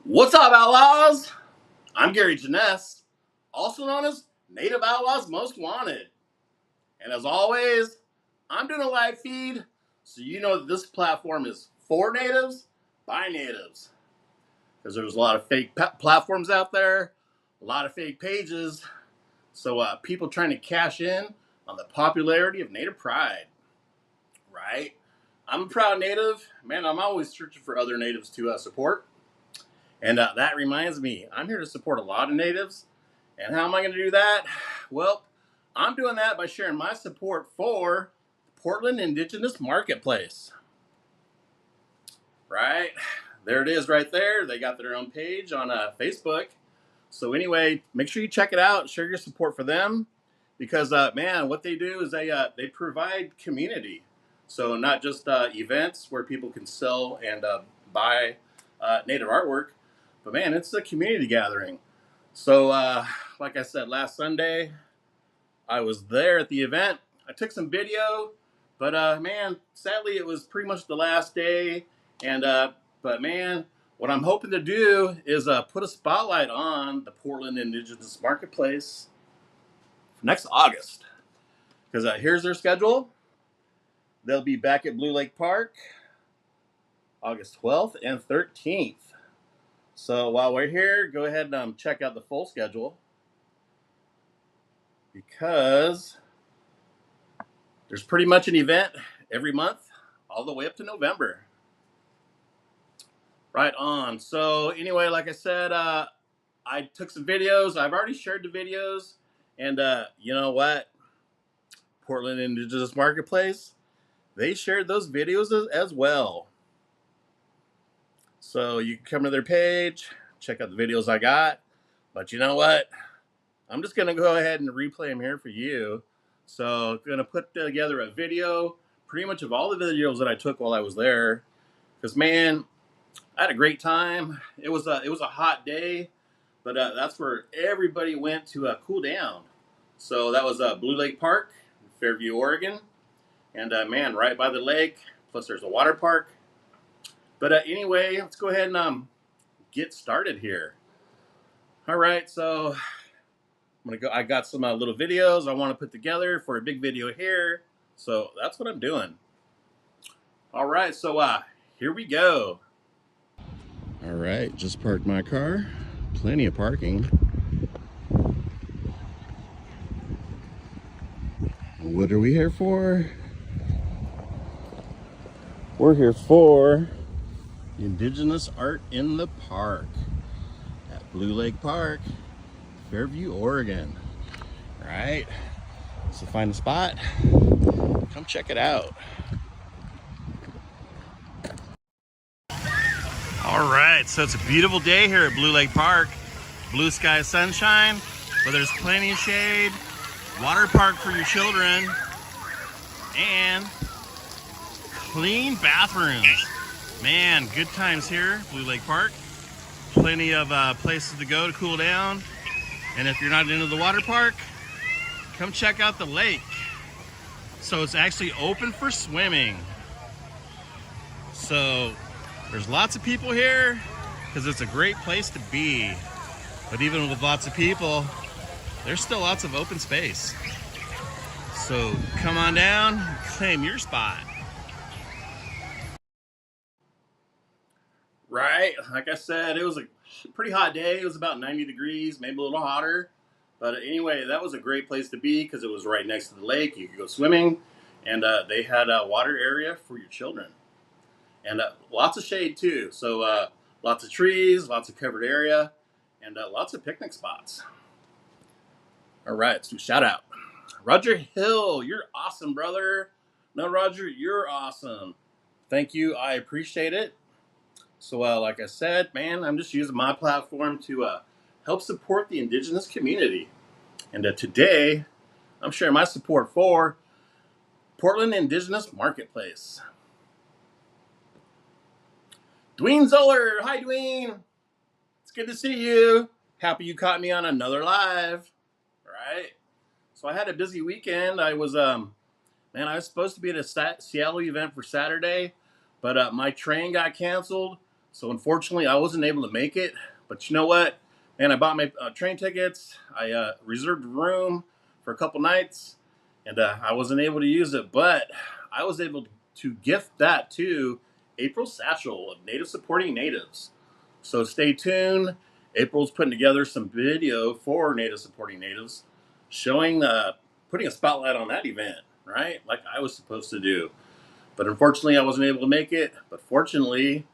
What's up, Outlaws? I'm Gary Janess, also known as Native Outlaws Most Wanted. And as always, I'm doing a live feed, so you know that this platform is for natives, by natives. Because there's a lot of fake platforms out there, a lot of fake pages, so people trying to cash in on the popularity of native pride, right? I'm a proud native. Man, I'm always searching for other natives to support. And that reminds me, I'm here to support a lot of natives. And how am I going to do that? Well, I'm doing that by sharing my support for the Portland Indigenous Marketplace. Right? There it is right there. They got their own page on Facebook. So anyway, make sure you check it out. Share your support for them. Because, man, what they do is they provide community. So not just events where people can sell and buy native artwork, but man, it's a community gathering. So, like I said, last Sunday, I was there at the event. I took some video, but man, sadly, it was pretty much the last day. And but man, what I'm hoping to do is put a spotlight on the Portland Indigenous Marketplace for next August. Because here's their schedule. They'll be back at Blue Lake Park August 12th and 13th. So while we're here, go ahead and check out the full schedule, because there's pretty much an event every month all the way up to November. Right on. So anyway, like I said, I took some videos. I've already shared the videos. And you know what? Portland Indigenous Marketplace, they shared those videos as well. So you can come to their page, check out the videos I got. But you know what? I'm just going to go ahead and replay them here for you. So I'm going to put together a video pretty much of all the videos that I took while I was there. Because, man, I had a great time. It was a hot day, but that's where everybody went to cool down. So that was Blue Lake Park, Fairview, Oregon. And, man, right by the lake. Plus there's a water park. But anyway, let's go ahead and get started here. All right, so I'm gonna go. I got some little videos I want to put together for a big video here. So that's what I'm doing. All right, so here we go. All right, just parked my car. Plenty of parking. What are we here for? We're here for Indigenous Art in the Park at Blue Lake Park, Fairview, Oregon. All right, so find a spot. Come check it out. All right, so it's a beautiful day here at Blue Lake Park. Blue sky, sunshine, but there's plenty of shade. Water park for your children, and clean bathrooms. Man, good times here, Blue Lake Park. Plenty of places to go to cool down. And if you're not into the water park, come check out the lake. So it's actually open for swimming. So there's lots of people here because it's a great place to be. But even with lots of people, there's still lots of open space. So come on down, claim your spot. Right, like I said, it was a pretty hot day. It was about 90 degrees, maybe a little hotter. But anyway, that was a great place to be because it was right next to the lake. You could go swimming, and they had a water area for your children. And lots of shade too. So lots of trees, lots of covered area, and lots of picnic spots. All right, so shout out. Roger Hill, you're awesome, brother. No, Roger, you're awesome. Thank you, I appreciate it. So like I said, man, I'm just using my platform to help support the Indigenous community. And today, I'm sharing my support for Portland Indigenous Marketplace. Dwayne Zoller, hi Dwayne. It's good to see you. Happy you caught me on another live. Right? So I had a busy weekend. I was man, I was supposed to be at a Seattle event for Saturday, but my train got canceled. So unfortunately, I wasn't able to make it. But you know what? Man, I bought my train tickets. I reserved a room for a couple nights, and I wasn't able to use it. But I was able to gift that to April Satchel of Native Supporting Natives. So stay tuned. April's putting together some video for Native Supporting Natives, showing putting a spotlight on that event, right? Like I was supposed to do. But unfortunately, I wasn't able to make it. But fortunately,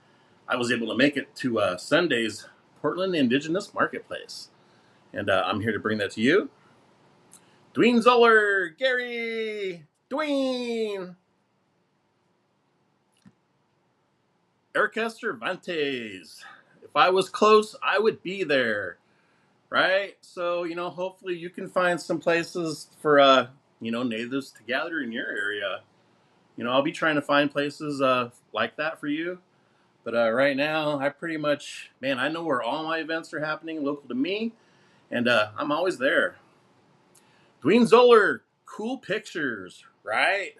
I was able to make it to Sunday's Portland Indigenous Marketplace. And I'm here to bring that to you. Dwayne Zoller, Gary, Dwayne, Erica Cervantes. If I was close, I would be there, right? So, hopefully you can find some places for, natives to gather in your area. I'll be trying to find places like that for you. But right now, I pretty much, man, I know where all my events are happening local to me, and I'm always there. Dwayne Zoller, cool pictures, right?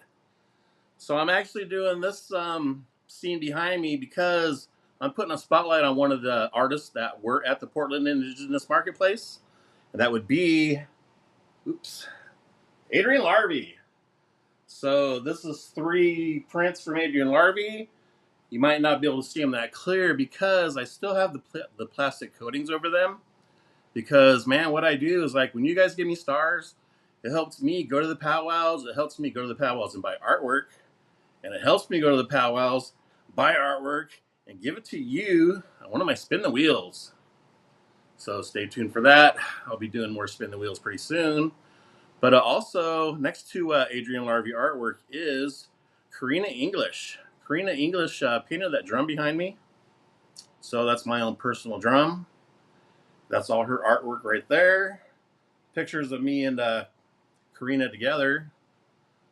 So I'm actually doing this scene behind me because I'm putting a spotlight on one of the artists that were at the Portland Indigenous Marketplace, and that would be, Adrian Larvey. So this is 3 prints from Adrian Larvey. You might not be able to see them that clear because I still have the plastic coatings over them. Because, man, what I do is, like, when you guys give me stars, it helps me go to the powwows. It helps me go to the powwows and buy artwork. And it helps me go to the powwows, buy artwork, and give it to you on one of my Spin the Wheels. So stay tuned for that. I'll be doing more Spin the Wheels pretty soon. But also, next to Adrian Larvey artwork is Karina English. Karina English painted that drum behind me. So that's my own personal drum. That's all her artwork right there. Pictures of me and Karina together.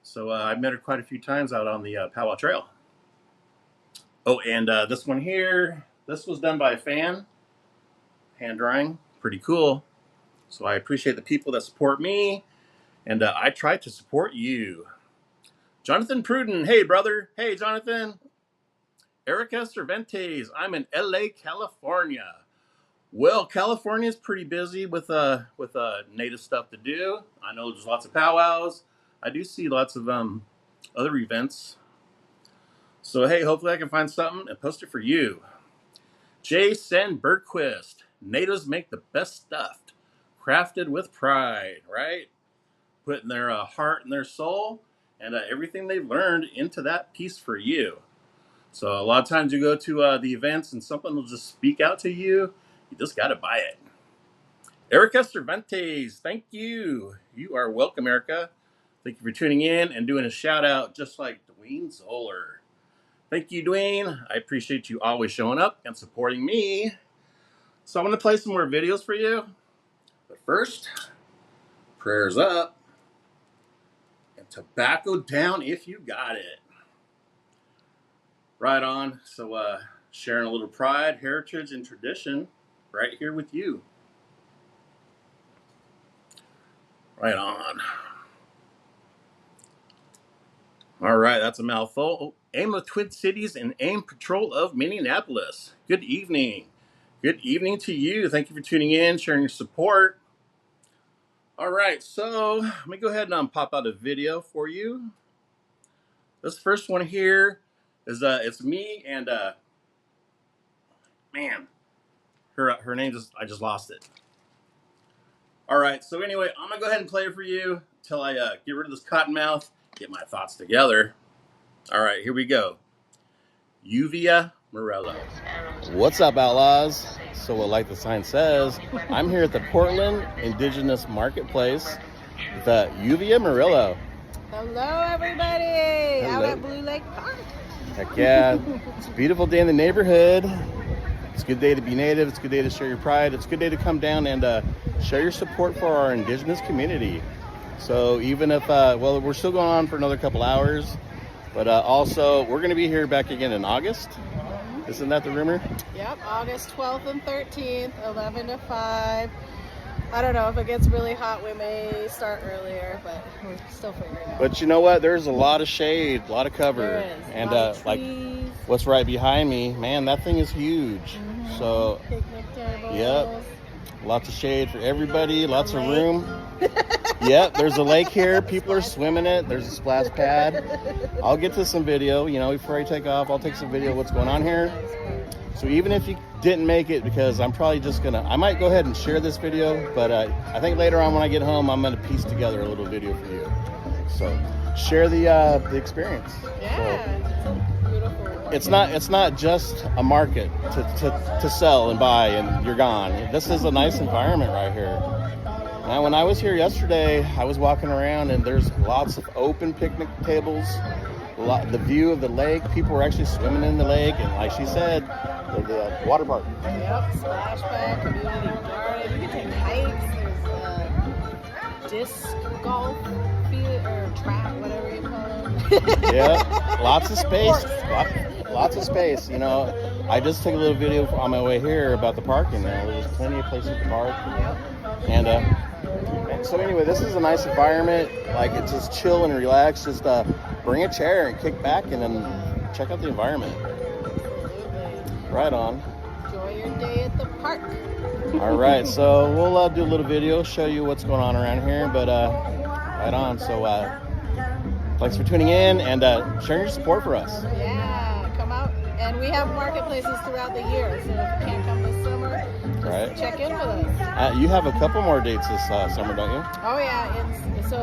So I've met her quite a few times out on the Powwow Trail. Oh, and this one here, this was done by a fan. Hand drawing, pretty cool. So I appreciate the people that support me, and I try to support you. Jonathan Pruden, hey brother. Hey Jonathan. Erica Cervantes, I'm in LA, California. Well, California's pretty busy with native stuff to do. I know there's lots of powwows. I do see lots of other events. So hey, hopefully I can find something and post it for you. Jason Bergquist, natives make the best stuff, crafted with pride, right? Putting their heart and their soul and everything they've learned into that piece for you. So a lot of times you go to the events and something will just speak out to you. You just got to buy it. Erica Cervantes, thank you. You are welcome, Erica. Thank you for tuning in and doing a shout out just like Dwayne Zoller. Thank you, Dwayne. I appreciate you always showing up and supporting me. So I'm going to play some more videos for you. But first, prayers up and tobacco down if you got it. Right on. So sharing a little pride, heritage, and tradition right here with you. Right on. All right, that's a mouthful. Oh, AIM of Twin Cities and AIM Patrol of Minneapolis. Good evening. Good evening to you. Thank you for tuning in, sharing your support. All right, so let me go ahead and pop out a video for you. This first one here is it's me and man, her name I just lost it. All right, so anyway, I'm gonna go ahead and play it for you until I get rid of this cottonmouth, get my thoughts together. All right, here we go. Uvia Morello. What's up, outlaws? So like the sign says, I'm here at the Portland Indigenous Marketplace with Uvia Morello. Hello, everybody. Hello. Out at Blue Lake Park. Heck yeah. It's a beautiful day in the neighborhood. It's a good day to be native. It's a good day to share your pride. It's a good day to come down and show your support for our Indigenous community. So even if, well, we're still going on for another couple hours, but also we're going to be here back again in August. Isn't that the rumor? Yep, August 12th and 13th, 11 to 5. I don't know, if it gets really hot, we may start earlier, but we're still figuring it out. But you know what? There's a lot of shade, a lot of cover. There is. And a lot of like trees. what's right behind me, man, that thing is huge. So, Picnic tables. yep. Lots of shade for everybody, lots of lake. room. Yep, there's a lake here. People are swimming it. There's a splash pad. I'll get to some video, before I take off. I'll take some video of what's going on here. So even if you didn't make it, because I'm probably just I might go ahead and share this video, but I think later on when I get home, I'm going to piece together a little video for you. So share the experience. Yeah, So, it's beautiful. it's not just a market to sell and buy and you're gone. This is a nice environment right here. Now, when I was here yesterday, I was walking around and there's lots of open picnic tables. The view of the lake, people were actually swimming in the lake, and like she said, the water park. Yep, splash pad, community garden. You can take hikes. There's disc golf field or track, whatever you call it. Yeah, lots of space. Lots of space. I just took a little video on my way here about the parking. There's plenty of places to park. Yep. And so anyway, this is a nice environment. Like, it's just chill and relax. Just bring a chair and kick back and then check out the environment. Absolutely. Right on. Enjoy your day at the park. All right, so we'll do a little video, show you what's going on around here, but right on. So thanks for tuning in and sharing your support for us. Yeah, come out. And we have marketplaces throughout the year, so if you can't come this summer, just check in with us. You have a couple more dates this summer, don't you? Oh yeah, so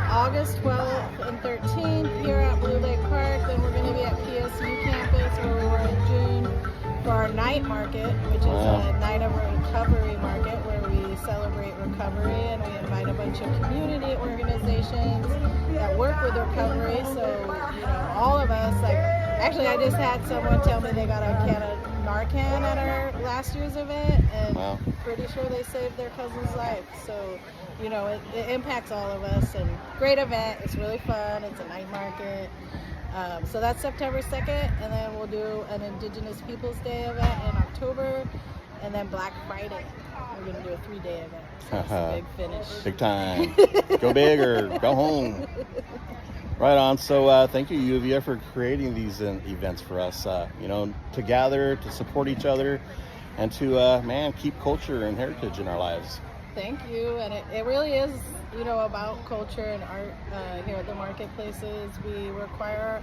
August 12th and 13th here at Blue Lake Park. Then we're going to be at PSU campus where we were in June for our night market, which is a night of recovery market where we celebrate recovery and we invite a bunch of community organizations that work with recovery. So, all of us, actually I just had someone tell me they got a can of Narcan at our last year's event, and pretty sure they saved their cousin's life. So, it impacts all of us, and great event. It's really fun. It's a night market. So that's September 2nd, and then we'll do an Indigenous Peoples Day event in October, and then Black Friday. We're going to do a 3-day event. So it's a big finish. Big time. Go big or go home. Right on. So thank you, Uvia, for creating these events for us, to gather, to support each other, and to, keep culture and heritage in our lives. Thank you. And it really is, about culture and art here at the marketplaces. We require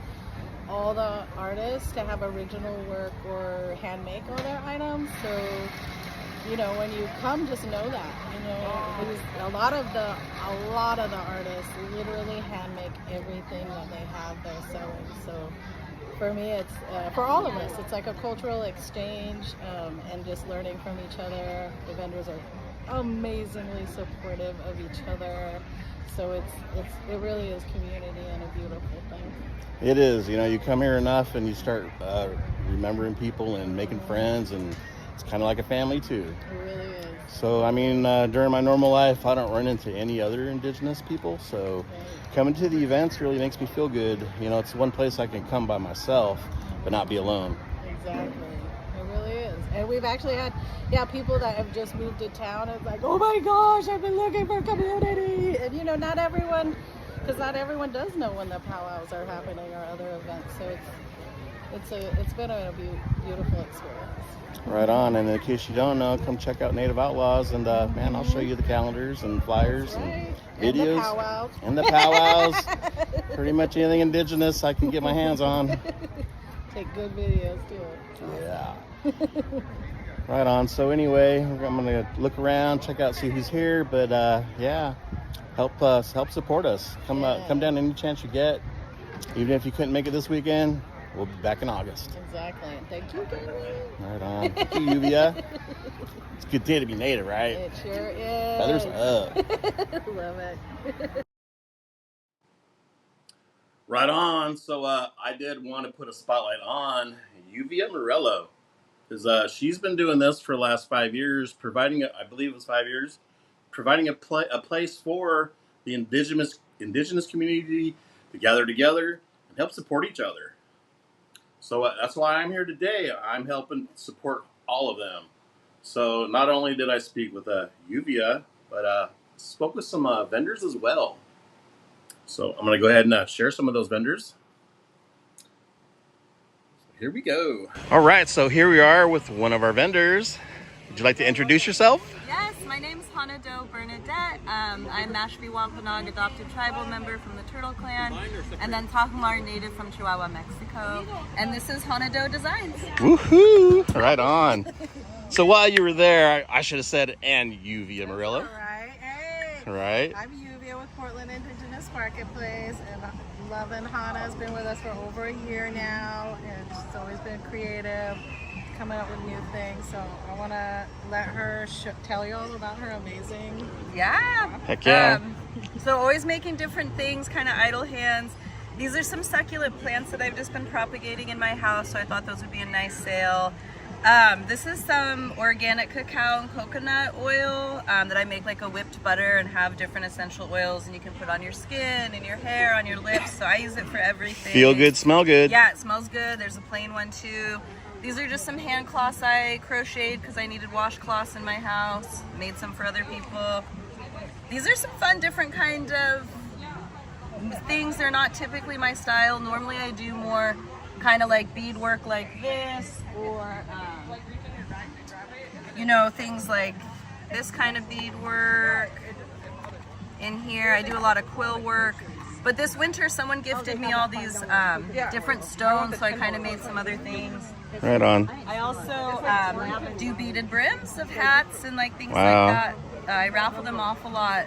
all the artists to have original work or hand make all their items. So, when you come, just know that, a lot of the artists literally hand make everything that they have they're selling. So for me, it's for all of us, it's like a cultural exchange, and just learning from each other. The vendors are amazingly supportive of each other. So it really is community and a beautiful thing. It is. You come here enough and you start remembering people and making friends, and it's kind of like a family too. It really is. So, during my normal life, I don't run into any other Indigenous people. So coming to the events really makes me feel good. It's one place I can come by myself, but not be alone. Exactly. It really is. And we've actually had, people that have just moved to town. It's like, oh my gosh, I've been looking for community. And, not everyone does know when the powwows are happening or other events. So it's been a beautiful experience. Right on. And in case you don't know, come check out Native Outlaws, and I'll show you the calendars and flyers and videos and the powwows. Pretty much anything Indigenous I can get my hands on. Take good videos too. Yeah. Right on. So anyway, I'm gonna look around, check out, see who's here, but help support us. Come down any chance you get. Even if you couldn't make it this weekend, we'll be back in August. Exactly. Thank you, Gary. Right on. Thank you, Uvia. It's a good day to be Native, right? It sure is. Feathers up. Love it. Right on. So I did want to put a spotlight on Uvia Morello, because she's been doing this for the last 5 years, providing I believe it was 5 years, providing a place for the indigenous community to gather together and help support each other. So that's why I'm here today. I'm helping support all of them. So not only did I speak with Uvia, but spoke with some vendors as well. So I'm going to go ahead and share some of those vendors. Here we go. All right, so here we are with one of our vendors. Would you like to introduce yourself? Yes, my name is Hanado Bernadette. I'm Mashpee Wampanoag adopted tribal member from the Turtle Clan, and then Tahumar native from Chihuahua, Mexico. And this is Hanado Designs. Woohoo! Right on. So while you were there, I should have said, and Uvia Murillo. Right. Hey. Right. I'm Uvia with Portland Indigenous Marketplace, and loving Hana has been with us for over a year now, and she's always been creative, coming up with new things. So I want to let her tell you all about her amazing. Yeah. Heck yeah. So always making different things, kind of idle hands. These are some succulent plants that I've just been propagating in my house, so I thought those would be a nice sale. This is some organic cacao and coconut oil that I make like a whipped butter and have different essential oils, and you can put on your skin and your hair, on your lips. So I use it for everything. Feel good, smell good. Yeah, it smells good. There's a plain one too. These are just some hand cloths I crocheted because I needed washcloths in my house. Made some for other people. These are some fun, different kind of things. They're not typically my style. Normally I do more kind of like beadwork like this, or you know, things like this kind of beadwork in here. I do a lot of quill work, but this winter someone gifted me all these different stones, so I kind of made some other things. Right on. I also do beaded brims of hats and like things Wow. like that. I raffle them off a lot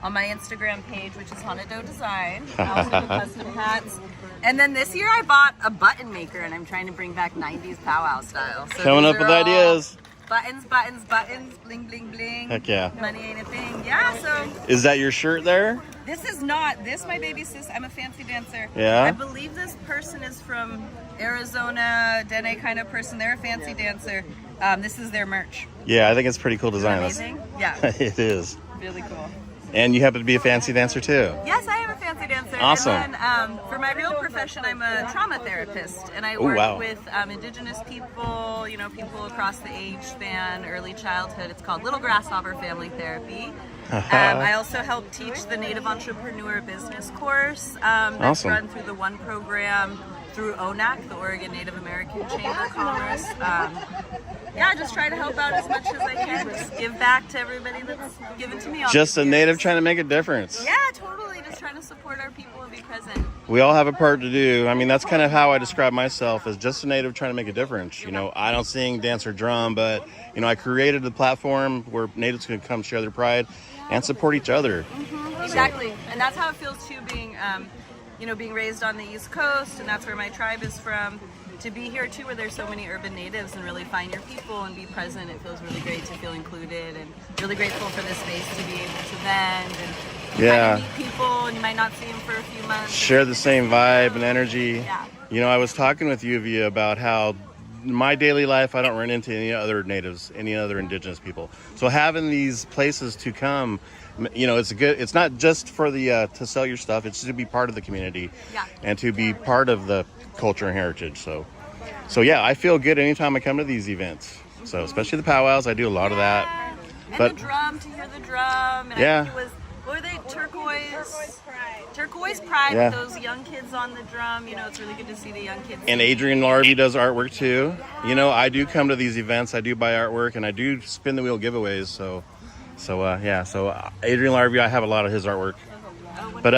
on my Instagram page, which is Hanado Design. I also do custom hats. And then this year I bought a button maker, and I'm trying to bring back 90s powwow style. So Coming these up are with all ideas. Buttons, buttons, buttons, bling, bling, bling. Heck yeah. Money ain't a thing. Yeah, so Is that your shirt there? this is not, this my baby sis, I'm a fancy dancer. Yeah? I believe this person is from Arizona, Dene kind of person. They're a fancy dancer. This is their merch. Yeah, I think it's pretty cool Isn't it design. amazing? Yeah, It is. really cool. And you happen to be a fancy dancer too. Yes, I am a fancy dancer. Awesome. And then, for my real profession, I'm a trauma therapist, and I Oh, work wow. with Indigenous people, you know, people across the age span, early childhood. It's called Little Grasshopper Family Therapy. I also help teach the Native Entrepreneur Business course that's Awesome. run through the One program through ONAC, the Oregon Native American Chamber of Commerce. Yeah, just try to help out as much as I can. Just give back to everybody that's given to me. All Just these a native years. trying to make a difference. Yeah, totally. Just trying to support our people and be present. We all have a part to do. I mean, that's kind of how I describe myself, as just a native trying to make a difference. You know, I don't sing, dance, or drum, but, you know, I created a platform where natives can come share their pride and support each other. Exactly. And that's how it feels too, being, you know, being raised on the East Coast, and that's where my tribe is from. To be here too, where there's so many urban natives, and really find your people and be present, it feels really great to feel included, and really grateful for this space to be able to vend and Yeah. kind of meet people, and you might not see them for a few months. Share the same vibe and energy. Yeah. You know, I was talking with Uvia about how in my daily life, I don't run into any other natives, any other indigenous people. So having these places to come, you know, it's not just for the to sell your stuff, it's to be part of the community. Yeah. And to be part of the culture and heritage. So yeah, I feel good anytime I come to these events. So especially the powwows, I do a lot of that. And But- the drum, to hear the drum. And Yeah. I think it was, what were they? Turquoise Pride Yeah. with those young kids on the drum. You know, it's really good to see the young kids. And Adrian Larby does artwork too. You know, I do come to these events, I do buy artwork, and I do spin the wheel giveaways. So Adrian Larby, I have a lot of his artwork. But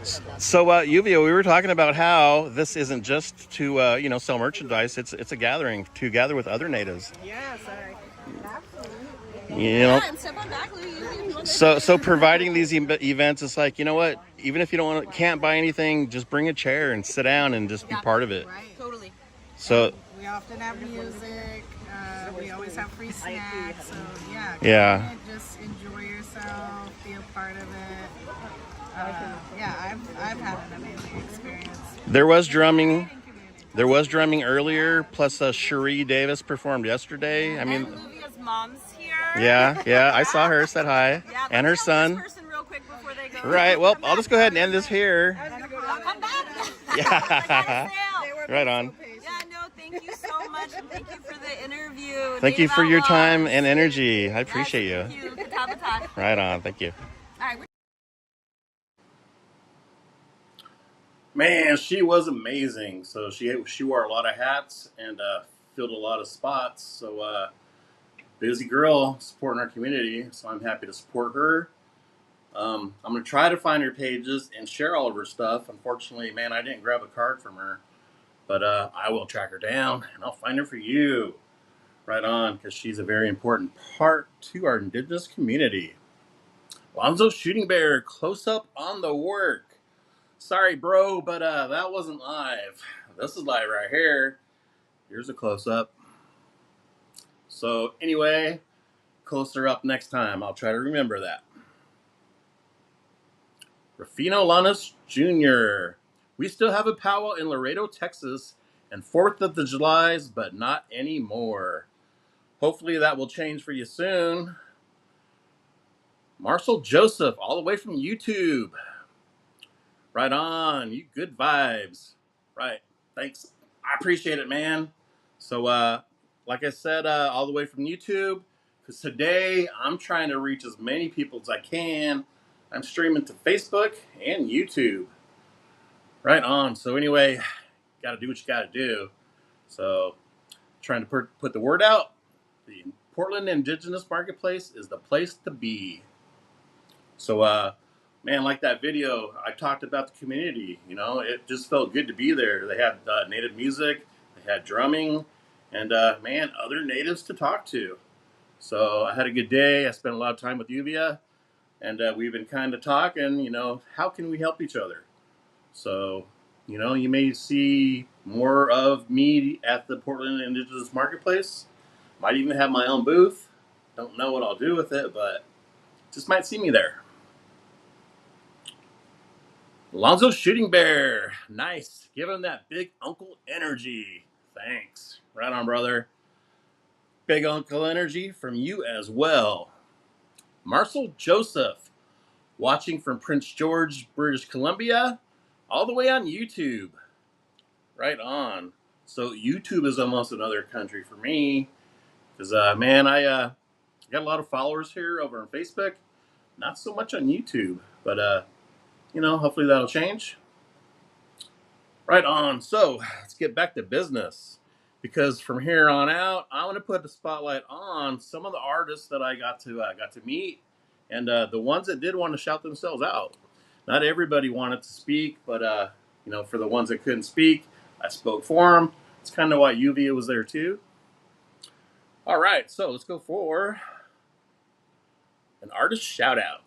Uvia, we were talking about how this isn't just to you know, sell merchandise. It's a gathering to gather with other natives. Yes, absolutely. You know, and step on back, Louie, if you want so providing these events, it's like, you know what? Even if you can't buy anything, just bring a chair and sit down and just be part of it. Right. Totally. So We often have music. We always have free snacks. So yeah. Yeah. come in, just enjoy yourself. Be a part of it. Yeah, I've had an amazing experience. there was drumming. There was drumming earlier. Plus, Cherie Davis performed yesterday. I mean, and Luvia's mom's here. yeah. I saw her. Said hi, Yeah, and her let's son. This person real quick before they go. Right. Well, I'll just go ahead and end this here. I'll come back. Yeah. I got a sale. Right on. Yeah, no, thank thank you so much, and thank you for the interview. Thank you Native for your Outlaws. time and energy. I appreciate Yes, you. Thank you. Katapata. Right on. Thank you. All right. Man, she was amazing. So she wore a lot of hats and filled a lot of spots. So busy girl supporting our community. So I'm happy to support her. I'm gonna try to find her pages and share all of her stuff. Unfortunately, man, I didn't grab a card from her, but I will track her down and I'll find her for you. Right on, because she's a very important part to our Indigenous community. Alonzo Shooting Bear, close up on the work. Sorry, bro, but that wasn't live. This is live right here. Here's a close up. So anyway, closer up next time. I'll try to remember that. Rufino Lanas Jr. We still have a powwow in Laredo, Texas, and 4th of the Julys, but not anymore. Hopefully that will change for you soon. Marcel Joseph, all the way from YouTube. Right on. You good vibes. Right. Thanks. I appreciate it, man. So, like I said, all the way from YouTube, because today I'm trying to reach as many people as I can. I'm streaming to Facebook and YouTube. Right on. So anyway, got to do what you got to do. So, trying to put the word out. The Portland Indigenous Marketplace is the place to be. So, man, like that video, I talked about the community. You know, it just felt good to be there. They had native music, they had drumming, and man, other natives to talk to. So I had a good day. I spent a lot of time with Yuvia, and we've been kind of talking, you know, how can we help each other? So, you know, you may see more of me at the Portland Indigenous Marketplace. Might even have my own booth. Don't know what I'll do with it, but just might see me there. Alonzo Shooting Bear. Nice. Give him that big uncle energy. Thanks. Right on, brother. Big uncle energy from you as well. Marcel Joseph. Watching from Prince George, British Columbia. All the way on YouTube. Right on. So YouTube is almost another country for me. Because, man, I got a lot of followers here over on Facebook. Not so much on YouTube. But, you know, hopefully that'll change. Right on. So let's get back to business. Because from here on out, I want to put the spotlight on some of the artists that I got to meet. And the ones that did want to shout themselves out. Not everybody wanted to speak, but, you know, for the ones that couldn't speak, I spoke for them. It's kind of why Yuvia was there too. All right, so let's go for an artist shout out.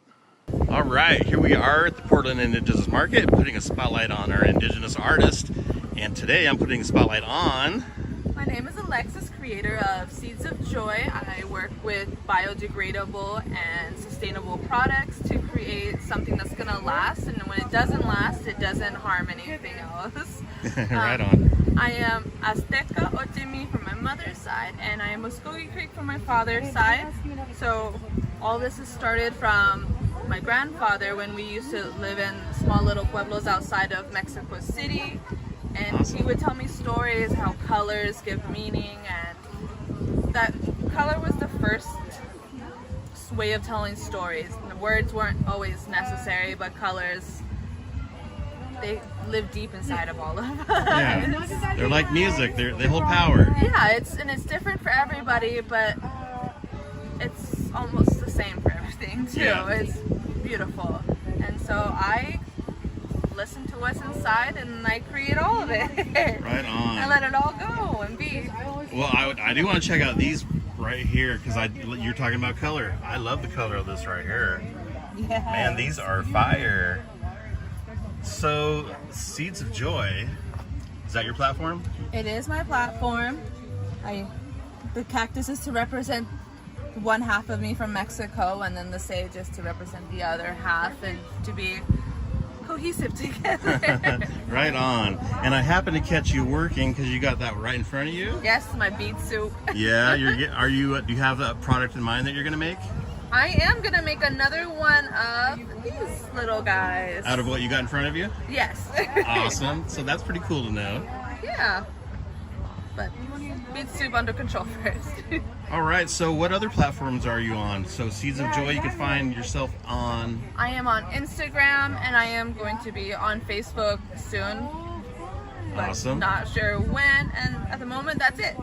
All right, here we are at the Portland Indigenous Market, putting a spotlight on our Indigenous artist. And today I'm putting a spotlight on... My name is Alexis, creator of Seeds of Joy. I work with biodegradable and sustainable products to create something that's going to last. And when it doesn't last, it doesn't harm anything else. Right on. I am Azteca Otimi from my mother's side, and I am Muskogee Creek from my father's side. So all this has started from my grandfather when we used to live in small little pueblos outside of Mexico City. And Awesome. He would tell me stories, how colors give meaning, and that color was the first way of telling stories. And the words weren't always necessary, but colors, they live deep inside of all of us. Yeah, they're like music. They hold power. Yeah, it's different for everybody, but it's almost the same for everything too. Yeah. It's beautiful, and so I listen to what's inside and I create all of it. Right on. I let it all go and be. Well, I do want to check out these right here because you're talking about color. I love the color of this right here. Yeah. Man, these are fire. So, Seeds of Joy, is that your platform? It is my platform. The cactus is to represent one half of me from Mexico, and then the sage is to represent the other half, and to be cohesive together. Right on. And I happen to catch you working because you got that right in front of you. Yes, my beet soup. Yeah, do you have a product in mind that you're gonna make? I am gonna make another one of these little guys. Out of what you got in front of you? Yes. Awesome. So that's pretty cool to know. Yeah. but beat soup under control first. All right, so what other platforms are you on? So Seeds of Joy, you can find yourself on... I am on Instagram, and I am going to be on Facebook soon. But Awesome. not sure when, and at the moment, that's it.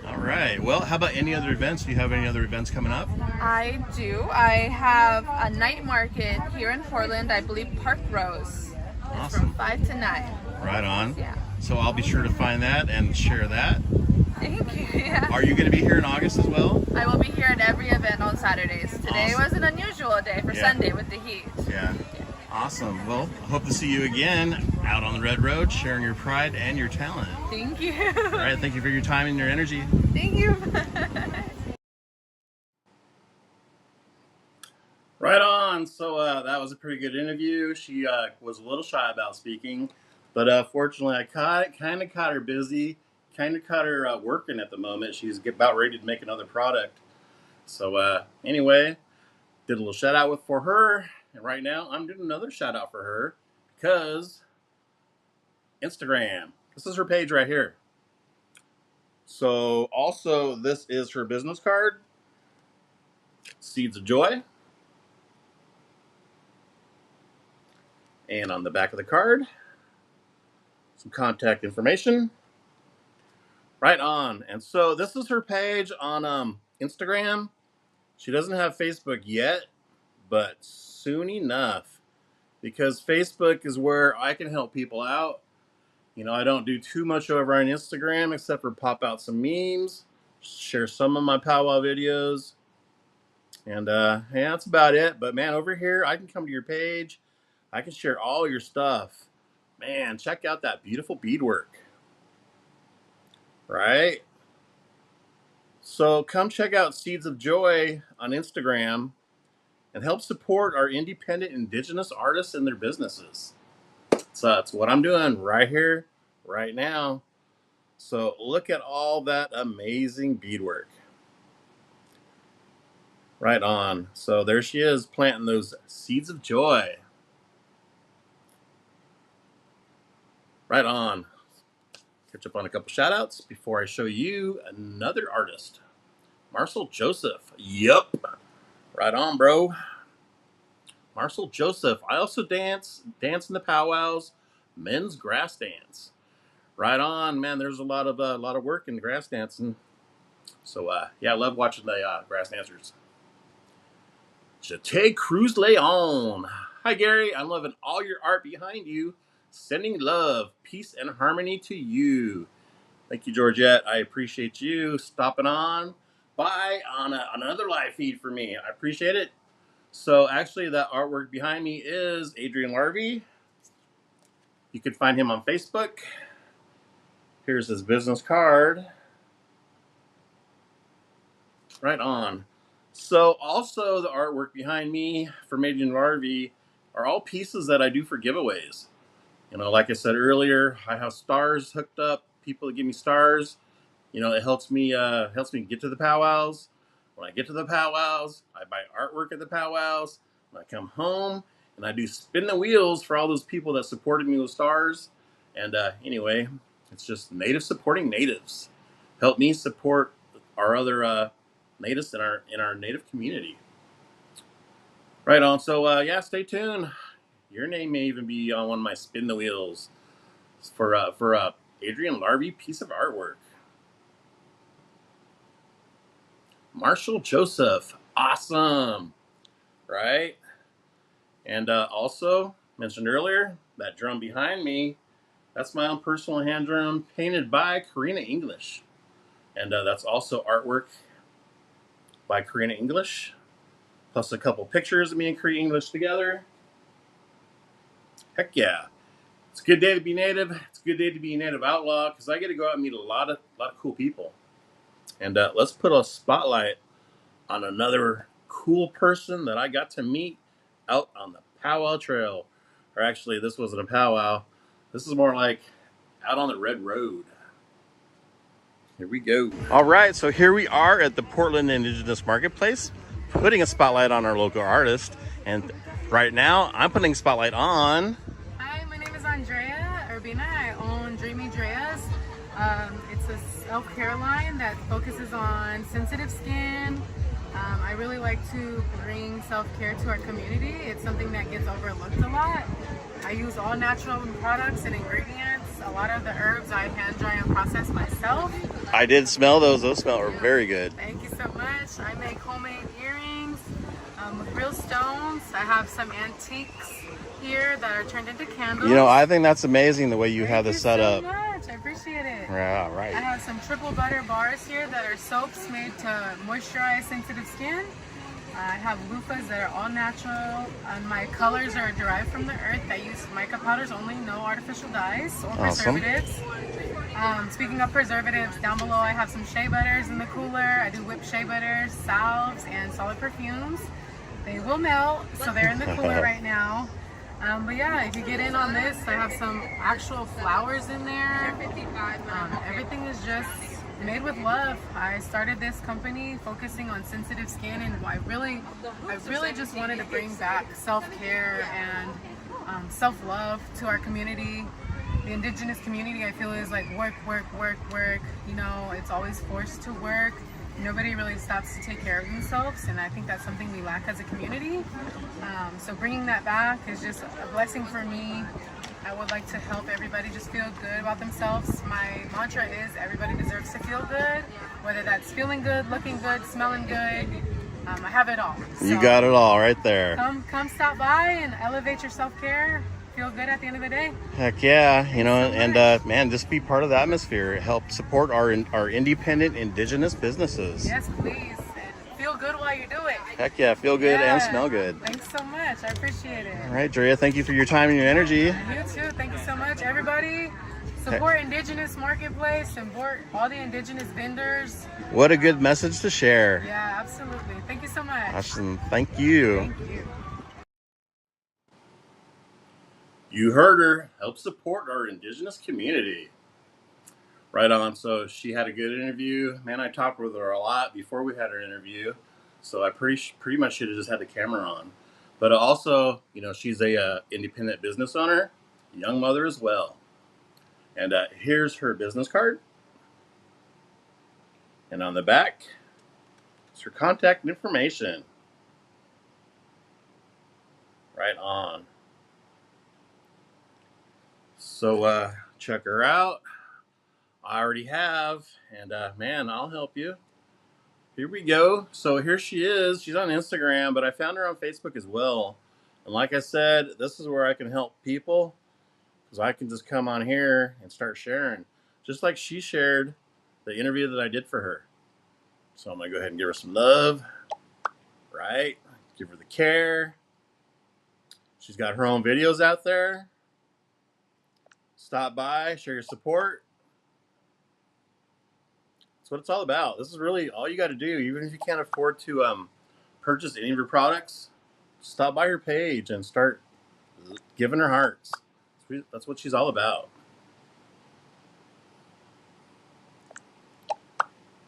All right. Well, how about any other events? Do you have any other events coming up? I do. I have a night market here in Portland, I believe Park Rose. It's Awesome. from 5 to 9. Right on. Yeah. So I'll be sure to find that and share that. Thank you. Yeah. Are you going to be here in August as well? I will be here at every event on Saturdays. Today Awesome. was an unusual day for Yeah. Sunday with the heat. Yeah. Awesome. Well, I hope to see you again out on the Red Road, sharing your pride and your talent. Thank you. All right. Thank you for your time and your energy. Thank you. Right on. So that was a pretty good interview. She was a little shy about speaking, but fortunately I kind of caught her busy, kind of caught her working at the moment. She's about ready to make another product. So anyway, did a little shout out for her. And right now I'm doing another shout out for her because Instagram. This is her page right here. So also this is her business card, Seeds of Joy. And on the back of the card, some contact information. Right on. And so this is her page on Instagram. She doesn't have Facebook yet, but soon enough. Because Facebook is where I can help people out. You know, I don't do too much over on Instagram except for pop out some memes, share some of my powwow videos. And yeah, that's about it. But man, over here, I can come to your page. I can share all your stuff. Man, check out that beautiful beadwork. Right? So come check out Seeds of Joy on Instagram and help support our independent Indigenous artists and their businesses. So that's what I'm doing right here, right now. So look at all that amazing beadwork. Right on. So there she is planting those seeds of joy. Right on. Catch up on a couple shout outs before I show you another artist. Marcel Joseph. Yup. Right on, bro. Marcel Joseph. I also dance in the powwows, men's grass dance. Right on, man. There's a lot of work in grass dancing. So yeah, I love watching the grass dancers. Jete Cruz Leon. Hi Gary, I'm loving all your art behind you. Sending love, peace, and harmony to you. Thank you, Georgette. I appreciate you stopping on by on another live feed for me. I appreciate it. So actually, that artwork behind me is Adrian Larvey. You can find him on Facebook. Here's his business card. Right on. So also the artwork behind me from Adrian Larvey are all pieces that I do for giveaways. You know, like I said earlier, I have stars hooked up. People that give me stars. You know, it helps me get to the powwows. When I get to the powwows, I buy artwork at the powwows. When I come home, and I do spin the wheels for all those people that supported me with stars. And anyway, it's just natives supporting natives. Help me support our other natives in our native community. Right on. So yeah, stay tuned. Your name may even be on one of my spin the wheels for Adrian Larvey piece of artwork. Marcel Joseph, awesome, right? And also mentioned earlier that drum behind me, that's my own personal hand drum painted by Karina English, and that's also artwork by Karina English, plus a couple pictures of me and Karina English together. Heck yeah. It's a good day to be native. It's a good day to be a native outlaw because I get to go out and meet a lot of cool people. And let's put a spotlight on another cool person that I got to meet out on the powwow trail. Or actually, this wasn't a powwow. This is more like out on the Red Road. Here we go. All right, so here we are at the Portland Indigenous Marketplace, putting a spotlight on our local artist. And right now, I'm putting a spotlight on... Hi, my name is Andrea Urbina. I own Dreamy Drea's. It's a a self-care line that focuses on sensitive skin. I really like to bring self-care to our community. It's something that gets overlooked a lot. I use all natural products and ingredients. A lot of the herbs I hand dry and process myself. I did smell those. Those smell very good. Thank you so much. I make homemade earrings with real stones. I have some antiques here that are turned into candles. You know, I think that's amazing the way you have this set up. Thank you so much. I appreciate it. Yeah, right. I have some triple butter bars here that are soaps made to moisturize sensitive skin. I have loofahs that are all natural, and my colors are derived from the earth. I use mica powders only, no artificial dyes or preservatives. Speaking of preservatives, down below I have some shea butters in the cooler. I do whipped shea butters, salves, and solid perfumes. They will melt, so they're in the cooler right now. But yeah, if you get in on this, I have some actual flowers in there. Everything is just made with love. I started this company focusing on sensitive skin, and I really just wanted to bring back self-care and self-love to our community. The indigenous community, I feel, is like work. You know, it's always forced to work. Nobody really stops to take care of themselves, and I think that's something we lack as a community. So bringing that back is just a blessing for me. I would like to help everybody just feel good about themselves. My mantra is everybody deserves to feel good, whether that's feeling good, looking good, smelling good. I have it all. So you got it all right there. Come stop by and elevate your self-care. Feel good at the end of the day. Heck yeah, you know, and man, just be part of the atmosphere. Help support our independent indigenous businesses. Yes, please. And feel good while you do it. Heck yeah, feel good and smell good. Thanks so much. I appreciate it. All right, Drea, thank you for your time and your energy. You too. Thank you so much, everybody. Support Indigenous Marketplace, support all the indigenous vendors. What a good message to share. Yeah, absolutely. Thank you so much. Awesome. Thank you. Thank you. You heard her. Help support our indigenous community. Right on. So she had a good interview. Man, I talked with her a lot before we had her interview. So I pretty much should have just had the camera on. But also, you know, she's a independent business owner, young mother as well. And here's her business card. And on the back, it's her contact information. Right on. So check her out. I already have, and man, I'll help you. Here we go. So here she is. She's on Instagram, but I found her on Facebook as well. And like I said, this is where I can help people, because I can just come on here and start sharing, just like she shared the interview that I did for her. So I'm gonna go ahead and give her some love, right? Give her the care. She's got her own videos out there. Stop by, share your support. That's what it's all about. This is really all you got to do. Even if you can't afford to purchase any of her products, stop by her page and start giving her hearts. That's what she's all about.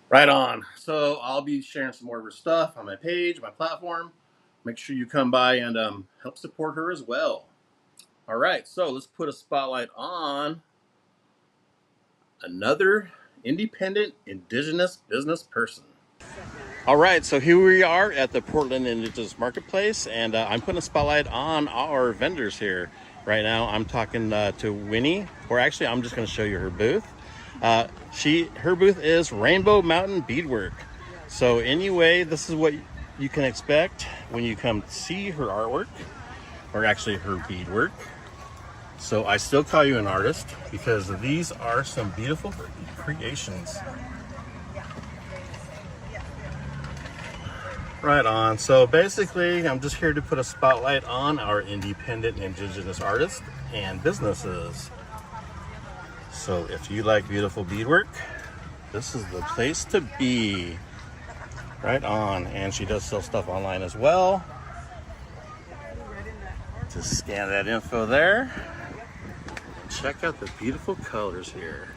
Right on. So I'll be sharing some more of her stuff on my page, my platform. Make sure you come by and help support her as well. All right, so let's put a spotlight on another independent indigenous business person. All right, so here we are at the Portland Indigenous Marketplace, and I'm putting a spotlight on our vendors here. Right now, I'm talking to Winnie, or actually, I'm just going to show you her booth. Her booth is Rainbow Mountain Beadwork. So anyway, this is what you can expect when you come see her artwork, or actually her beadwork. So I still call you an artist because these are some beautiful creations. Right on. So basically, I'm just here to put a spotlight on our independent indigenous artists and businesses. So if you like beautiful beadwork, this is the place to be. Right on. And she does sell stuff online as well. Just scan that info there. Check out the beautiful colors here.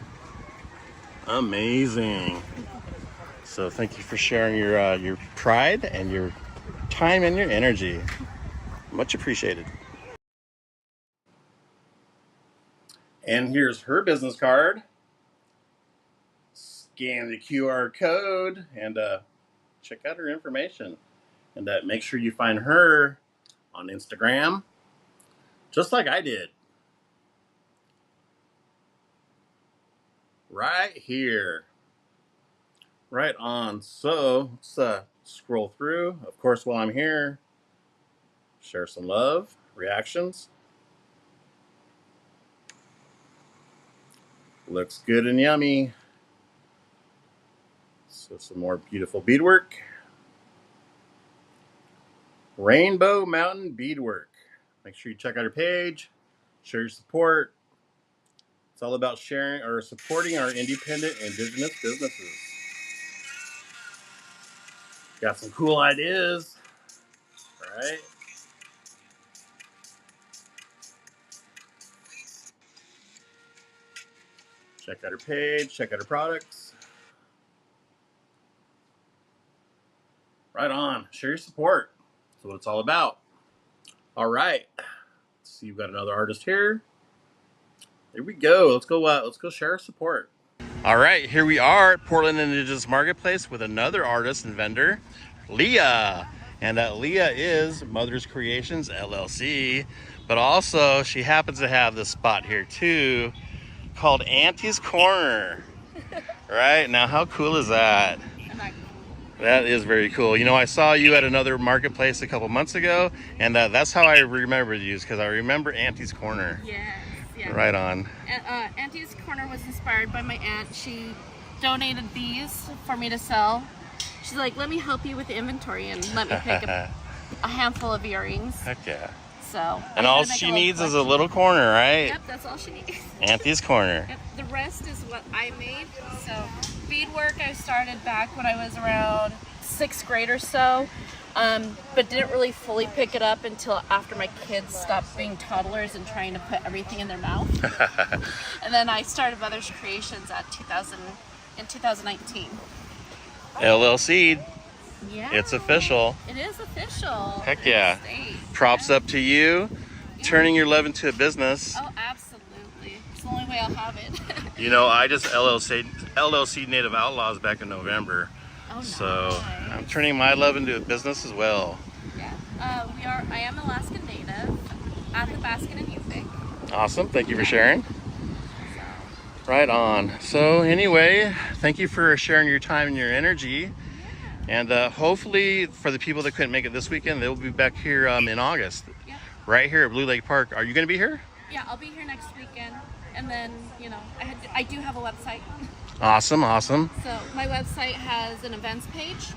Amazing. So thank you for sharing your pride and your time and your energy. Much appreciated. And here's her business card. scan the QR code and check out her information. And make sure you find her on Instagram, just like I did. Right here. Right on. So let's scroll through. Of course, while I'm here, share some love, reactions. Looks good and yummy. So some more beautiful beadwork. Rainbow Mountain Beadwork. Make sure you check out her page. Show your support. It's all about sharing or supporting our independent indigenous businesses. Got some cool ideas, right? Check out her page, check out her products. Right on. Share your support. That's what it's all about. All right. Let's see, you've got another artist here. Here we go. Let's go share our support. All right, here we are at Portland Indigenous Marketplace with another artist and vendor, Leah. And Leah is Mother's Creations LLC, but also she happens to have this spot here too called Auntie's Corner. Right? Now, how cool is that? That is very cool. You know, I saw you at another marketplace a couple months ago, and that's how I remembered you, because I remember Auntie's Corner. Yes, yeah. Right on. Auntie's Corner was inspired by my aunt. She donated these for me to sell. She's like, let me help you with the inventory and let me pick a handful of earrings. Heck yeah. So. And all she needs is a little corner, right? Yep, that's all she needs. Auntie's Corner. Yep, the rest is what I made. So beadwork I started back when I was around 6th grade or so, but didn't really fully pick it up until after my kids stopped being toddlers and trying to put everything in their mouth. And then I started Mother's Creations in 2019. LLC. Yeah. It's official. It is official. Heck yeah. State. Props up to you, turning your love into a business. Oh, absolutely. It's the only way I'll have it. You know, I just LLC Native Outlaws back in November. Oh, nice. So I'm turning my love into a business as well. Yeah. I am Alaskan Native, Athabascan and Yupik. Awesome. Thank you for sharing. Right on. So anyway, thank you for sharing your time and your energy. And hopefully for the people that couldn't make it this weekend, they'll be back here in August. Yeah. Right here at Blue Lake Park. Are you going to be here? Yeah, I'll be here next weekend. And then, you know, I do have a website. Awesome, awesome. So my website has an events page.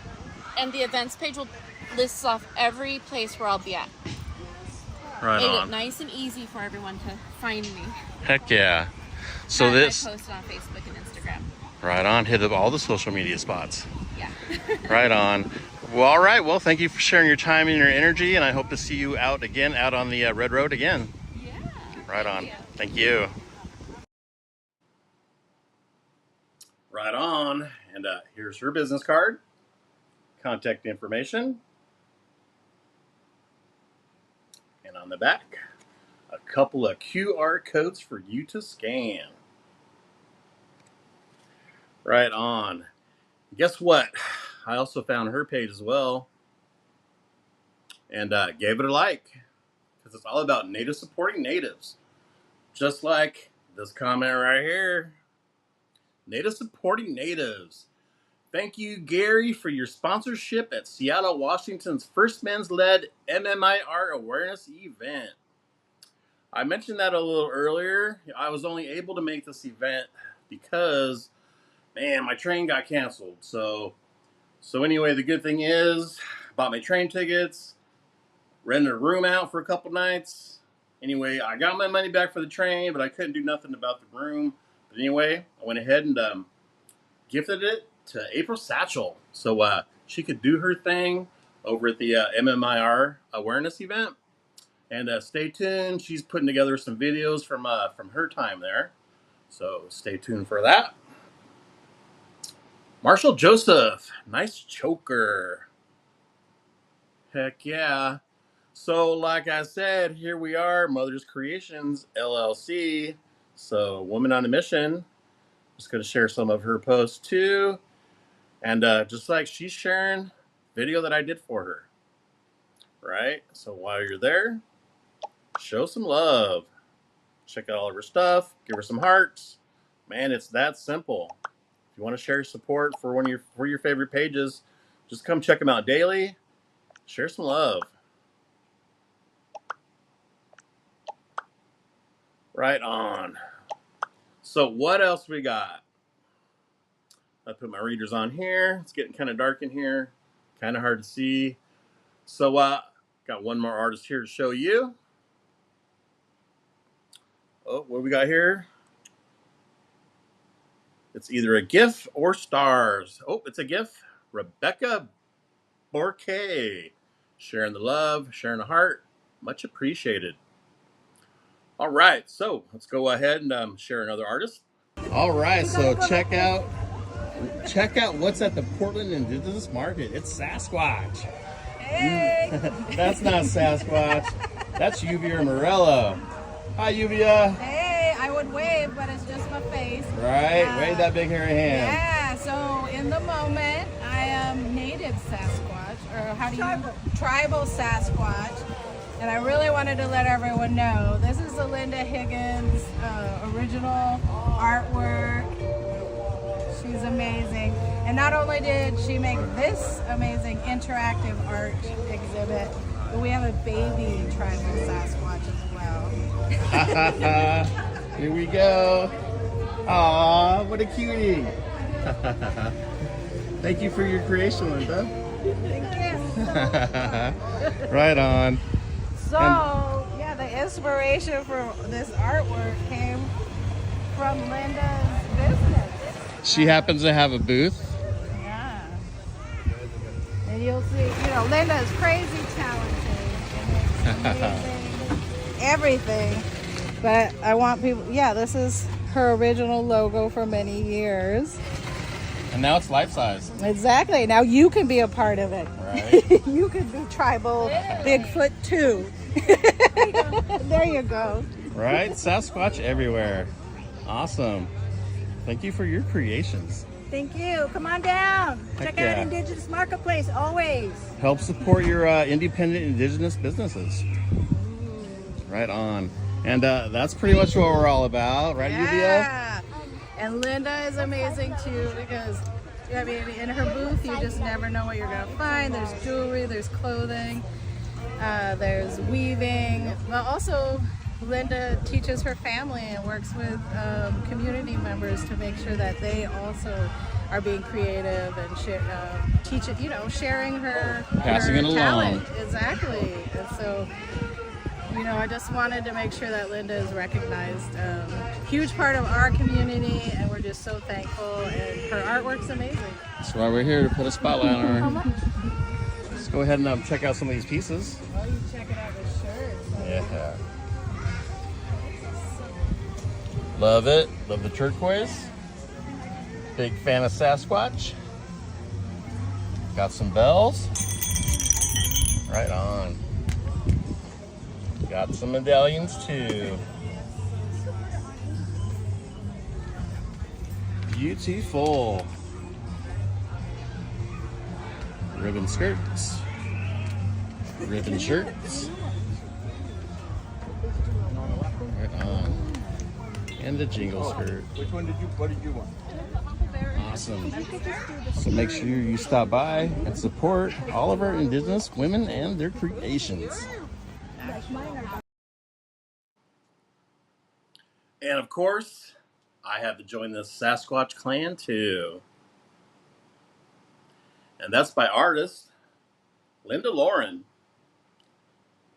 And the events page will list off every place where I'll be at. Right Made on. it nice and easy for everyone to find me. Heck yeah. So And this... I post it on Facebook and Instagram. Right on. Hit up all the social media spots. Yeah. Right on. Well, all right. Well, thank you for sharing your time and your energy, and I hope to see you out on the Red Road again. Yeah. Right on. You. Thank you. Right on. And here's her business card, contact information, and on the back, a couple of QR codes for you to scan. Right on. Guess what? I also found her page as well and gave it a like, because it's all about Native supporting natives. Just like this comment right here. Native supporting natives. Thank you, Gary, for your sponsorship at Seattle, Washington's first men's-led MMIR awareness event. I mentioned that a little earlier. I was only able to make this event because, man, my train got canceled. So anyway, the good thing is, bought my train tickets, rented a room out for a couple nights. Anyway, I got my money back for the train, but I couldn't do nothing about the room. But anyway, I went ahead and gifted it to April Satchel, so she could do her thing over at the MMIR awareness event. And stay tuned. She's putting together some videos from her time there. So stay tuned for that. Marshall Joseph, nice choker. Heck yeah. So like I said, here we are, Mother's Creations LLC. So woman on a mission. Just going to share some of her posts too. And just like she's sharing video that I did for her. Right? So while you're there, show some love. Check out all of her stuff. Give her some hearts. Man, it's that simple. If you want to share support for your favorite pages, just come check them out daily. Share some love. Right on. So what else we got? I put my readers on here. It's getting kind of dark in here. Kind of hard to see. So got one more artist here to show you. Oh, what we got here? It's either a GIF or stars. Oh, it's a GIF. Rebecca Borquet. Sharing the love, sharing the heart. Much appreciated. All right, so let's go ahead and share another artist. All right, so check out what's at the Portland Indigenous Market. It's Sasquatch. Hey! That's not Sasquatch. That's Uvia Morello. Hi, Uvia. Hey, I would wave, but it's just my face. Right, wave that big hairy hand. Yeah, so in the moment, I am native Sasquatch, or how do you... Tribal Sasquatch. And I really wanted to let everyone know, this is the Linda Higgins original artwork. She's amazing. And not only did she make this amazing interactive art exhibit, but we have a baby tribal Sasquatch as well. Here we go. Aw, what a cutie. Thank you for your creation, Linda. Thank you. Right on. So, yeah, the inspiration for this artwork came from Linda's business. She happens to have a booth. Yeah. And you'll see, Linda is crazy talented and amazing, everything. But I want people, this is her original logo for many years. And now it's life size. Exactly. Now you can be a part of it. Right. You could be tribal Bigfoot too. There you go. Right? Sasquatch everywhere. Awesome. Thank you for your creations. Thank you. Come on down. Check out Indigenous Marketplace always. Help support your independent indigenous businesses. Right on. And that's pretty much what we're all about, right, Uvia? Yeah. And Linda is amazing too because, in her booth, you just never know what you're going to find. There's jewelry, there's clothing, there's weaving. But also, Linda teaches her family and works with community members to make sure that they also are being creative and sharing her Passing it talent. along. Exactly. And so, I just wanted to make sure that Linda is recognized. Huge part of our community, and we're just so thankful. And her artwork's amazing. That's why we're here, to put a spotlight on her. Let's go ahead and check out some of these pieces. Oh, you check it out with shirts. Yeah. Love it. Love the turquoise. Big fan of Sasquatch. Got some bells. Right on. Got some medallions too. Beautiful. Ribbon skirts. Ribbon shirts. Right on. And the jingle skirt. What did you want? Awesome. So make sure you stop by and support all of our indigenous women and their creations. And of course, I have to join the Sasquatch clan too. And that's by artist Linda Lauren.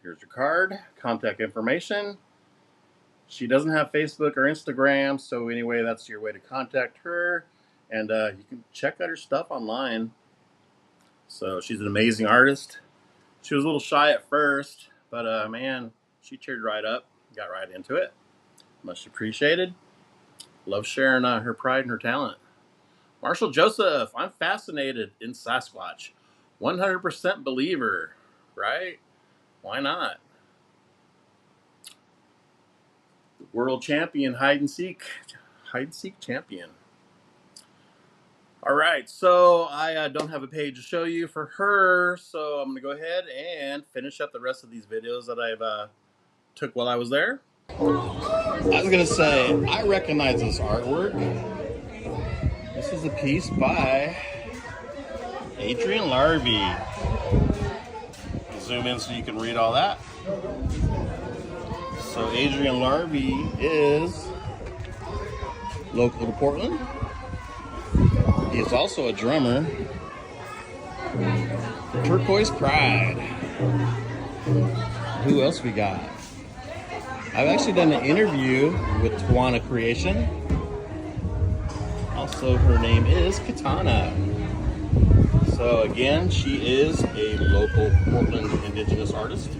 Here's your card, contact information. She doesn't have Facebook or Instagram, so anyway, that's your way to contact her. And you can check out her stuff online. So she's an amazing artist. She was a little shy at first, but man, she cheered right up, got right into it. Much appreciated. Love sharing her pride and her talent. Marshall Joseph, I'm fascinated in Sasquatch. 100% believer, right? Why not? World champion hide and seek champion. All right, so I don't have a page to show you for her, so I'm gonna go ahead and finish up the rest of these videos that I've took while I was there. I was gonna say, I recognize this artwork. This is a piece by Adrian Larvey. Zoom in so you can read all that. So Adrian Larvey is local to Portland. He is also a drummer for Turquoise Pride. Who else we got? I've actually done an interview with Tawana Creation. Also, her name is Katana. So again, she is a local Portland Indigenous artist,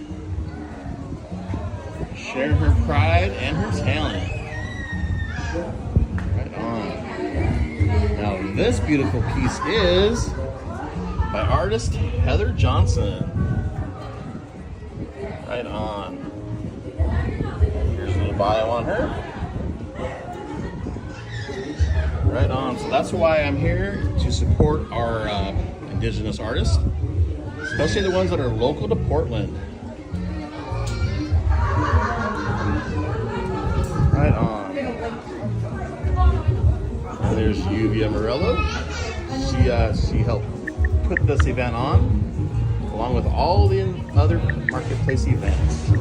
sharing her pride and her talent. Right on. Now this beautiful piece is by artist Heather Johnson. Right on. Here's a little bio on her. Right on. So that's why I'm here, to support our Indigenous artists, especially the ones that are local to Portland. Right on. And there's Yuvia Morello. She helped put this event on, along with all the other marketplace events.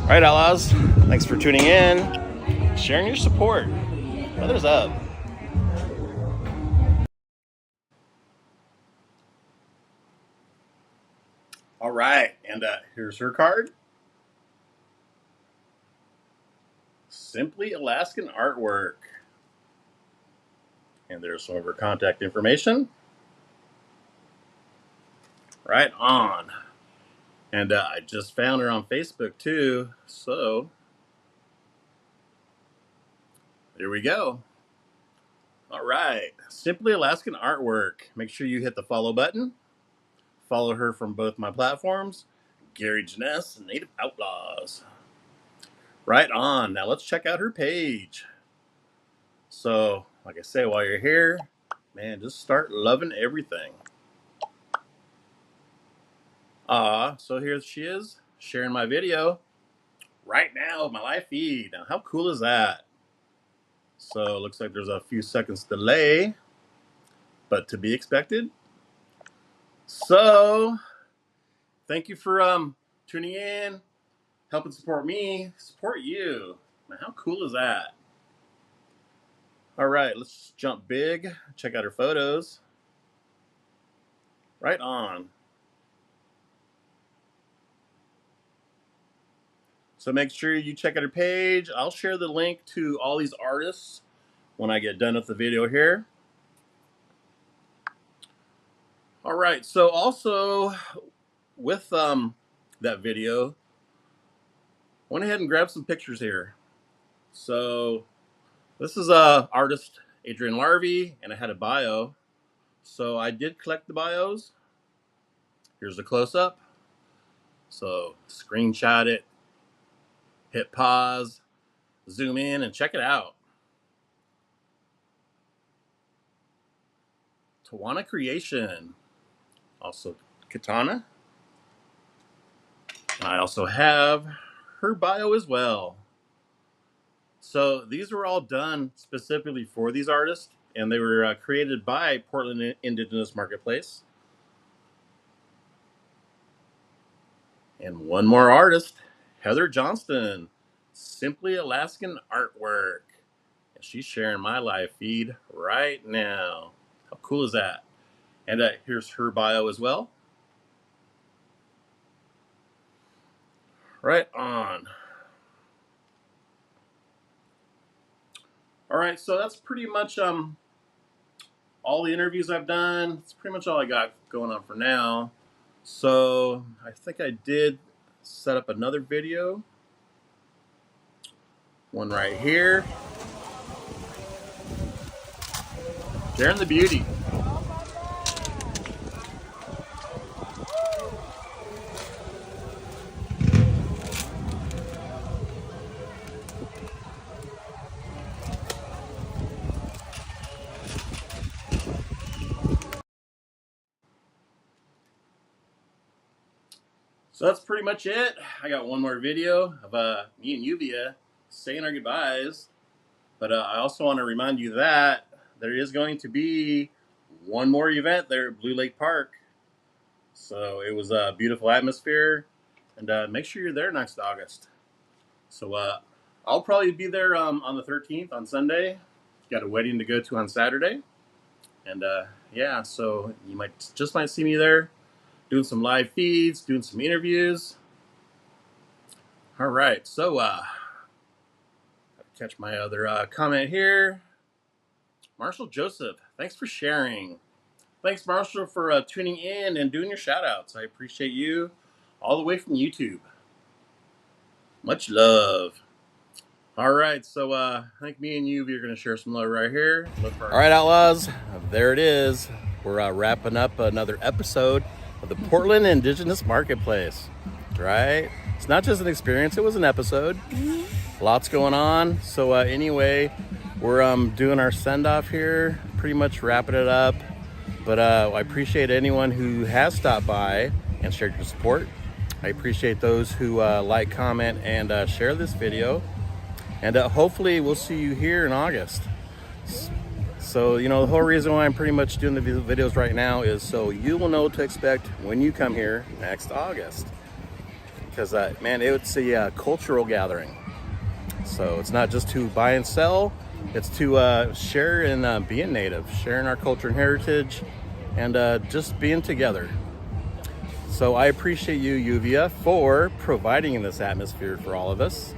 All right, outlaws. Thanks for tuning in, sharing your support. Weather's up. All right, and here's her card. Simply Alaskan Artwork. And there's some of her contact information. Right on. And I just found her on Facebook too, so there we go. All right, Simply Alaskan Artwork. Make sure you hit the follow button. Follow her from both my platforms, Gary Janess and Native Outlaws. Right on. Now let's check out her page. So, like I say, while you're here, man, just start loving everything. So here she is, sharing my video right now, my live feed. Now, how cool is that? So, it looks like there's a few seconds delay, but to be expected. So, thank you for tuning in, helping support me, support you. Man, how cool is that? All right, let's jump big, check out her photos. Right on. So make sure you check out her page. I'll share the link to all these artists when I get done with the video here. All right, so also with that video, went ahead and grabbed some pictures here. So this is artist Adrian Larvey, and I had a bio. So I did collect the bios. Here's a close-up. So screenshot it, hit pause, zoom in, and check it out. Tawana Creation. Also Katana. I also have her bio as well. So these were all done specifically for these artists, and they were created by Portland Indigenous Marketplace. And one more artist, Heather Johnston, Simply Alaskan Artwork. And she's sharing my live feed right now. How cool is that? And here's her bio as well. Right on. All right, so that's pretty much all the interviews I've done. That's pretty much all I got going on for now. So I think I did set up another video. One right here. Sharing the beauty. So that's pretty much it. I got one more video of me and Yuvia saying our goodbyes. But I also want to remind you that there is going to be one more event there at Blue Lake Park. So it was a beautiful atmosphere. And make sure you're there next August. So I'll probably be there on the 13th on Sunday. Got a wedding to go to on Saturday. And yeah, so you might see me there doing some live feeds, doing some interviews. All right, so catch my other comment here. Marshall Joseph, thanks for sharing. Thanks, Marshall, for tuning in and doing your shout outs. I appreciate you all the way from YouTube. Much love. All right, so I think me and you are going to share some love right here. All right, Outlaws, there it is. We're wrapping up another episode of the Portland Indigenous Marketplace, right? It's not just an experience, it was an episode. Lots going on. So anyway, we're doing our send-off here, pretty much wrapping it up. But I appreciate anyone who has stopped by and shared your support. I appreciate those who like, comment, and share this video. And hopefully we'll see you here in August. So, you know, the whole reason why I'm pretty much doing the videos right now is so you will know what to expect when you come here next August. Because, man, it's a cultural gathering. So it's not just to buy and sell, it's to share and being native, sharing our culture and heritage, and just being together. So I appreciate you, Yuvia, for providing this atmosphere for all of us.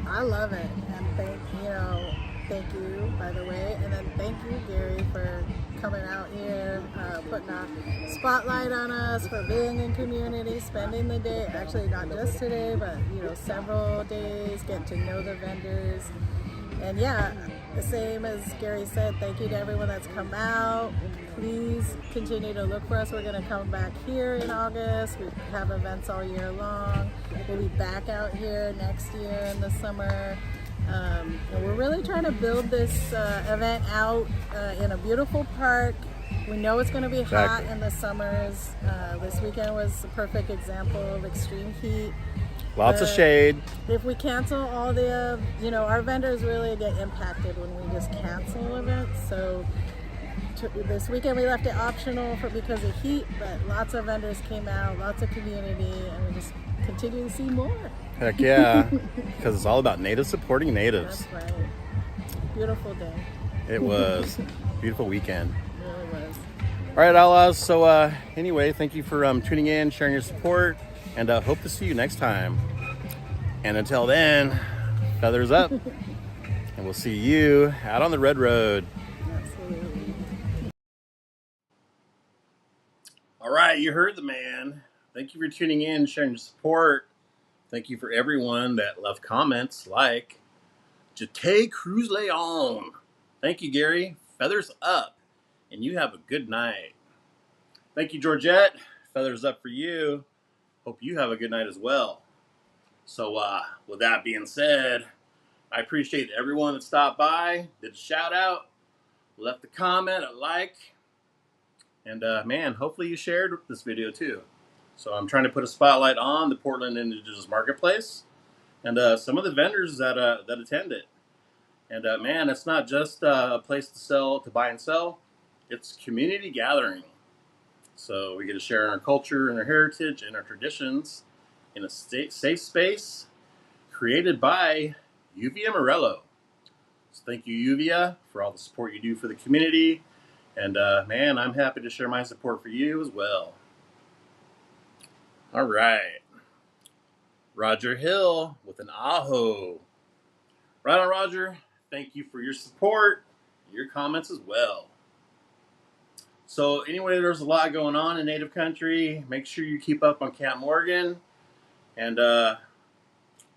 I love it, and thank you, by the way, and then thank you, Gary, for coming out here, putting a spotlight on us, for being in community, spending the day, actually not just today, but several days, getting to know the vendors. And yeah, the same as Gary said, thank you to everyone that's come out. Please continue to look for us. We're going to come back here in August. We have events all year long. We'll be back out here next year in the summer. And we're really trying to build this event out in a beautiful park. We know it's going to be hot in the summers. This weekend was a perfect example of extreme heat. Lots of shade. If we cancel all the, our vendors really get impacted when we just cancel events. So this weekend we left it optional because of heat, but lots of vendors came out, lots of community, and we just continue to see more. Heck yeah, because it's all about natives supporting natives. That's right. Beautiful day. It was. Beautiful weekend. It really was. All right, Outlaws. So anyway, thank you for tuning in, sharing your support, and hope to see you next time. And until then, feathers up, and we'll see you out on the red road. Absolutely. All right, you heard the man. Thank you for tuning in, sharing your support. Thank you for everyone that left comments like Jate Cruz Leon. Thank you, Gary. Feathers up, and you have a good night. Thank you, Georgette. Feathers up for you. Hope you have a good night as well. So, with that being said, I appreciate everyone that stopped by, did a shout out, left a comment, a like, and man, hopefully you shared this video too. So I'm trying to put a spotlight on the Portland Indigenous Marketplace and some of the vendors that attend it. And man, it's not just a place to buy and sell. It's community gathering. So we get to share our culture and our heritage and our traditions in a safe space created by Yuvia Morello. So thank you, Yuvia, for all the support you do for the community. And man, I'm happy to share my support for you as well. All right. Roger Hill with an aho. Right on, Roger. Thank you for your support, your comments as well. So anyway, there's a lot going on in Native country. Make sure you keep up on Camp Morgan. And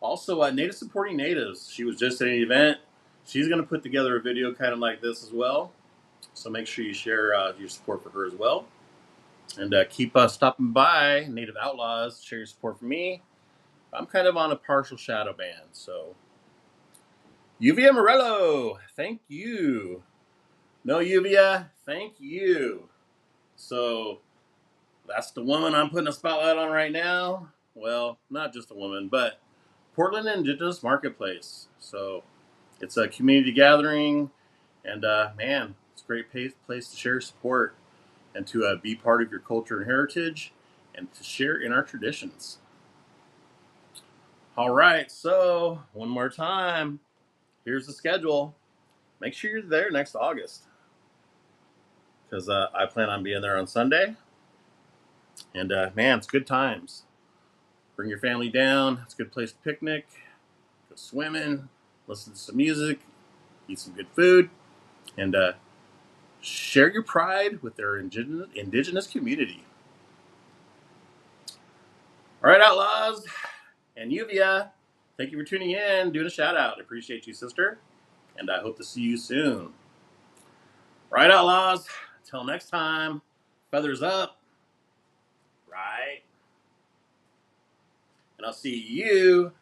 also Native Supporting Natives. She was just at an event. She's going to put together a video kind of like this as well. So make sure you share your support for her as well. And keep stopping by, Native Outlaws. Share your support for me. I'm kind of on a partial shadow ban. So Yuvia Morello, thank you. No, Yuvia, thank you. So That's the woman I'm putting a spotlight on right now. Well, not just a woman, but Portland Indigenous Marketplace. So it's a community gathering, and man, it's a great place to share support and to be part of your culture and heritage and to share in our traditions. All right, so one more time, here's the schedule. Make sure you're there next August because I plan on being there on Sunday. And man, it's good times. Bring your family down. It's a good place to picnic, go swimming, listen to some music, eat some good food, and share your pride with their indigenous community. All right, Outlaws and Yuvia, thank you for tuning in, doing a shout out. I appreciate you, sister, and I hope to see you soon. All right, Outlaws, until next time, feathers up, right? And I'll see you